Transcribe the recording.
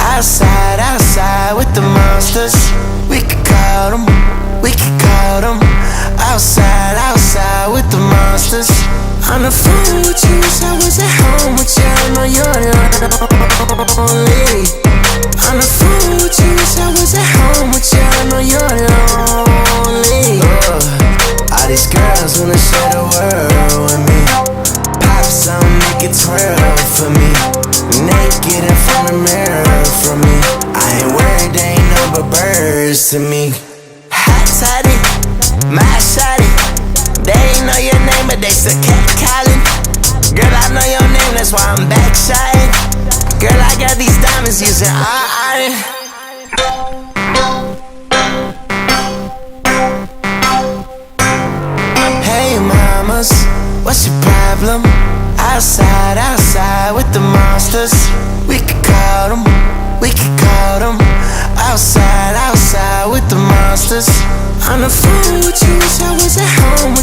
Outside, outside with the monsters. We could call them, we could call them. Outside, outside with the monsters. On the phone with you, wish I was at home with you. I know you're lonely. On the phone with you, wish I was at home with you. I know you're lonely. All these girls wanna share the world with me. Pop some, make it twirl for me. Naked in front of the mirror for me. I ain't worried, they ain't no but birds to me. Hot toddy, my shotty. They ain't know your name, but they still kept calling. Girl, I know your name, that's why I'm back shying. Girl, I got these diamonds using iron. Hey mamas, what's your problem? Outside, outside with the monsters. We could call them, we could call them. Outside, outside with the monsters. On the phone with you, wish I was at home with